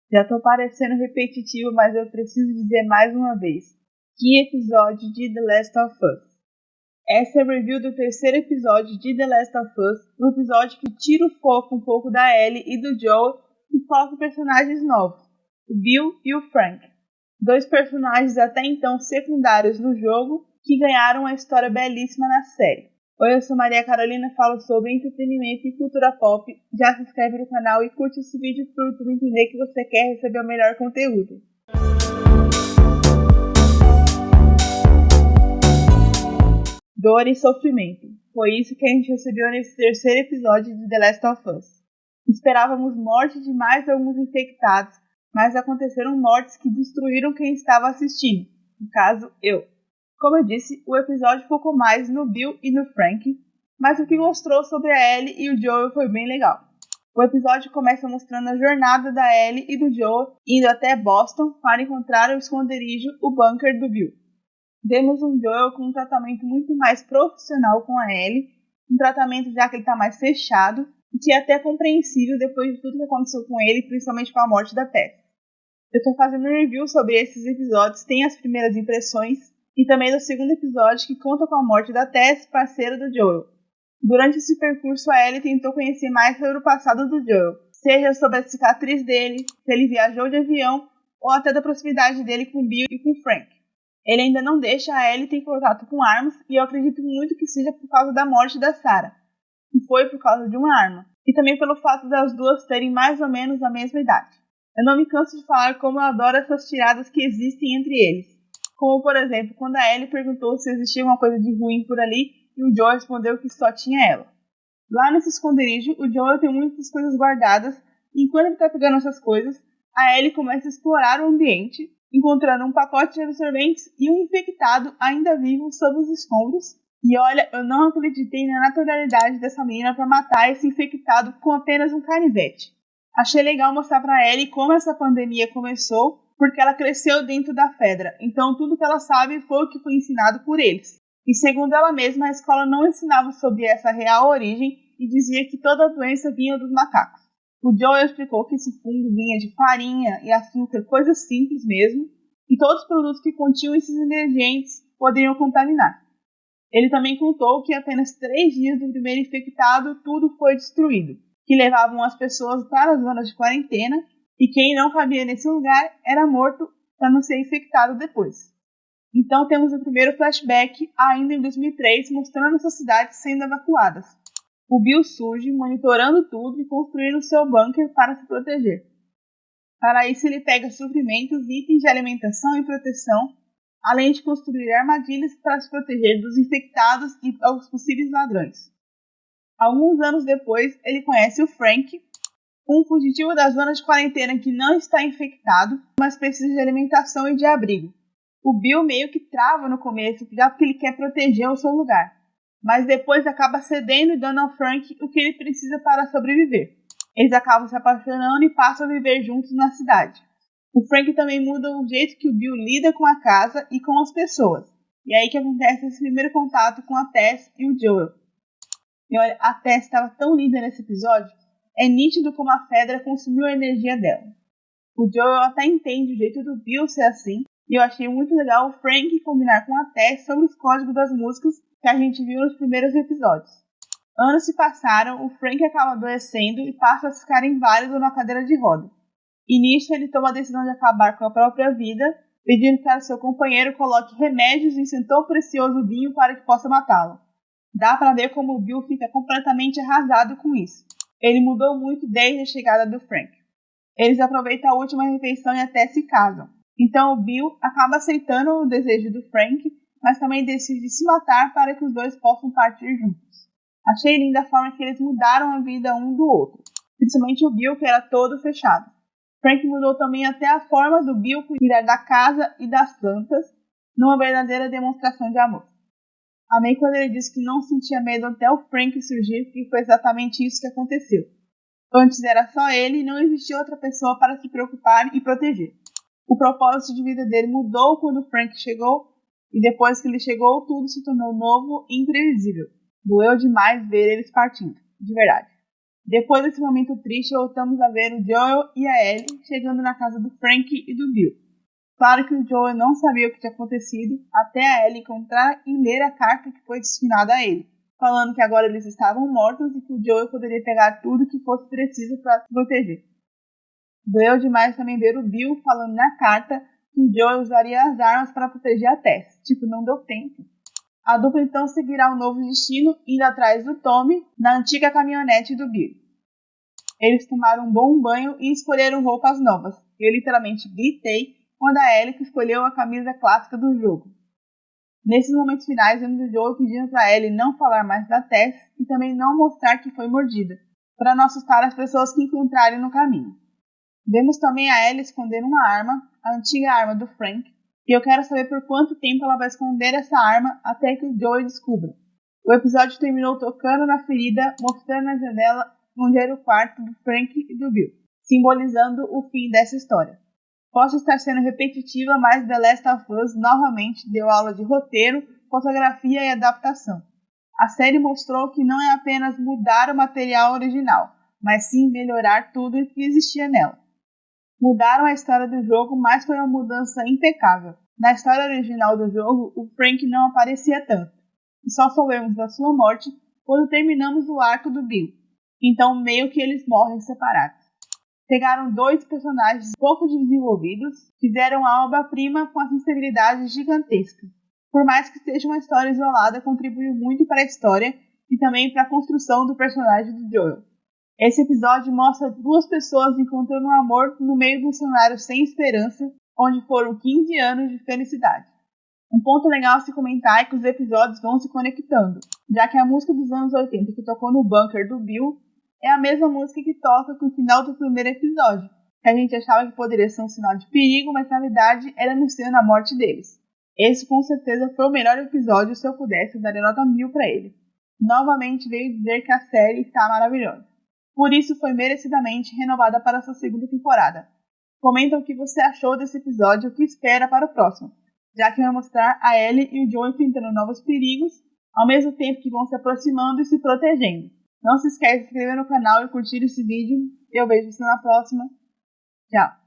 Já tô parecendo repetitivo, mas eu preciso dizer mais uma vez. Que episódio de The Last of Us! Essa é a review do terceiro episódio de The Last of Us, um episódio que tira o foco um pouco da Ellie e do Joel e foca em personagens novos, o Bill e o Frank. Dois personagens até então secundários no jogo que ganharam uma história belíssima na série. Oi, eu sou Maria Carolina, falo sobre entretenimento e cultura pop. Já se inscreve no canal e curte esse vídeo para o YouTube entender que você quer receber o melhor conteúdo. Dor e sofrimento. Foi isso que a gente recebeu nesse terceiro episódio de The Last of Us. Esperávamos morte de mais alguns infectados, mas aconteceram mortes que destruíram quem estava assistindo. No caso, eu. Como eu disse, o episódio focou mais no Bill e no Frank, mas o que mostrou sobre a Ellie e o Joel foi bem legal. O episódio começa mostrando a jornada da Ellie e do Joel indo até Boston para encontrar o esconderijo, o bunker do Bill. Vemos um Joel com um tratamento muito mais profissional com a Ellie, um tratamento já que ele está mais fechado, e que é até compreensível depois de tudo que aconteceu com ele, principalmente com a morte da Tess. Eu estou fazendo um review sobre esses episódios, tem as primeiras impressões, e também do segundo episódio que conta com a morte da Tess, parceira do Joel. Durante esse percurso, a Ellie tentou conhecer mais sobre o passado do Joel, seja sobre a cicatriz dele, se ele viajou de avião, ou até da proximidade dele com Bill e com Frank. Ele ainda não deixa a Ellie ter contato com armas, e eu acredito muito que seja por causa da morte da Sarah, que foi por causa de uma arma, e também pelo fato das duas terem mais ou menos a mesma idade. Eu não me canso de falar como eu adoro essas tiradas que existem entre eles. Como, por exemplo, quando a Ellie perguntou se existia alguma coisa de ruim por ali e o Joel respondeu que só tinha ela. Lá nesse esconderijo, o Joel tem muitas coisas guardadas e enquanto ele está pegando essas coisas, a Ellie começa a explorar o ambiente, encontrando um pacote de absorventes e um infectado ainda vivo sob os escombros. E olha, eu não acreditei na naturalidade dessa menina para matar esse infectado com apenas um canivete. Achei legal mostrar para Ellie como essa pandemia começou, porque ela cresceu dentro da Fedra, então tudo que ela sabe foi o que foi ensinado por eles. E segundo ela mesma, a escola não ensinava sobre essa real origem e dizia que toda a doença vinha dos macacos. O Joel explicou que esse fungo vinha de farinha e açúcar, coisas simples mesmo, e todos os produtos que continham esses ingredientes poderiam contaminar. Ele também contou que apenas 3 dias do primeiro infectado tudo foi destruído, que levavam as pessoas para as zonas de quarentena, e quem não cabia nesse lugar era morto para não ser infectado depois. Então temos o primeiro flashback, ainda em 2003, mostrando essas cidades sendo evacuadas. O Bill surge, monitorando tudo e construindo seu bunker para se proteger. Para isso ele pega suprimentos, itens de alimentação e proteção, além de construir armadilhas para se proteger dos infectados e aos possíveis ladrões. Alguns anos depois, ele conhece o Frank, um fugitivo da zona de quarentena que não está infectado, mas precisa de alimentação e de abrigo. O Bill meio que trava no começo, já porque ele quer proteger o seu lugar, mas depois acaba cedendo e dando ao Frank o que ele precisa para sobreviver. Eles acabam se apaixonando e passam a viver juntos na cidade. O Frank também muda o jeito que o Bill lida com a casa e com as pessoas, e é aí que acontece esse primeiro contato com a Tess e o Joel. E olha, a Tess estava tão linda nesse episódio. É nítido como a Fedra consumiu a energia dela. O Joel até entende o jeito do Bill ser assim, e eu achei muito legal o Frank combinar com a Tess sobre os códigos das músicas que a gente viu nos primeiros episódios. Anos se passaram, o Frank acaba adoecendo e passa a ficar inválido na cadeira de roda. E nisso ele toma a decisão de acabar com a própria vida, pedindo que o seu companheiro coloque remédios em seu tão precioso vinho para que possa matá-lo. Dá para ver como o Bill fica completamente arrasado com isso. Ele mudou muito desde a chegada do Frank. Eles aproveitam a última refeição e até se casam. Então o Bill acaba aceitando o desejo do Frank, mas também decide se matar para que os dois possam partir juntos. Achei linda a forma que eles mudaram a vida um do outro, principalmente o Bill, que era todo fechado. Frank mudou também até a forma do Bill cuidar da casa e das plantas, numa verdadeira demonstração de amor. Amei quando ele disse que não sentia medo até o Frank surgir, porque foi exatamente isso que aconteceu. Antes era só ele e não existia outra pessoa para se preocupar e proteger. O propósito de vida dele mudou quando o Frank chegou, e depois que ele chegou, tudo se tornou novo e imprevisível. Doeu demais ver eles partindo, de verdade. Depois desse momento triste, voltamos a ver o Joel e a Ellie chegando na casa do Frank e do Bill. Claro que o Joel não sabia o que tinha acontecido até a Ellie encontrar e ler a carta que foi destinada a ele, falando que agora eles estavam mortos e que o Joel poderia pegar tudo que fosse preciso para se proteger. Doeu demais também ver o Bill falando na carta que o Joel usaria as armas para proteger a Tess. Não deu tempo. A dupla então seguirá um novo destino, indo atrás do Tommy na antiga caminhonete do Bill. Eles tomaram um bom banho e escolheram roupas novas. Eu literalmente gritei quando a Ellie escolheu a camisa clássica do jogo. Nesses momentos finais, vemos o Joel pedindo para Ellie não falar mais da Tess e também não mostrar que foi mordida, para não assustar as pessoas que encontrarem no caminho. Vemos também a Ellie esconder uma arma, a antiga arma do Frank, e eu quero saber por quanto tempo ela vai esconder essa arma até que o Joel descubra. O episódio terminou tocando na ferida, mostrando na janela onde era o quarto do Frank e do Bill, simbolizando o fim dessa história. Posso estar sendo repetitiva, mas The Last of Us novamente deu aula de roteiro, fotografia e adaptação. A série mostrou que não é apenas mudar o material original, mas sim melhorar tudo o que existia nela. Mudaram a história do jogo, mas foi uma mudança impecável. Na história original do jogo, o Frank não aparecia tanto, e só soubemos da sua morte quando terminamos o arco do Bill. Então meio que eles morrem separados. Pegaram dois personagens pouco desenvolvidos, fizeram a obra-prima com a sensibilidade gigantesca. Por mais que seja uma história isolada, contribuiu muito para a história e também para a construção do personagem do Joel. Esse episódio mostra duas pessoas encontrando um amor no meio de um cenário sem esperança, onde foram 15 anos de felicidade. Um ponto legal a se comentar é que os episódios vão se conectando, já que a música dos anos 80 que tocou no bunker do Bill é a mesma música que toca no final do primeiro episódio, que a gente achava que poderia ser um sinal de perigo, mas na verdade era anunciando a morte deles. Esse com certeza foi o melhor episódio, se eu pudesse, eu daria nota 1000 para ele. Novamente veio dizer que a série está maravilhosa. Por isso foi merecidamente renovada para sua segunda temporada. Comenta o que você achou desse episódio e o que espera para o próximo, já que vai mostrar a Ellie e o Joel enfrentando novos perigos, ao mesmo tempo que vão se aproximando e se protegendo. Não se esqueça de se inscrever no canal e curtir esse vídeo. Eu vejo você na próxima. Tchau!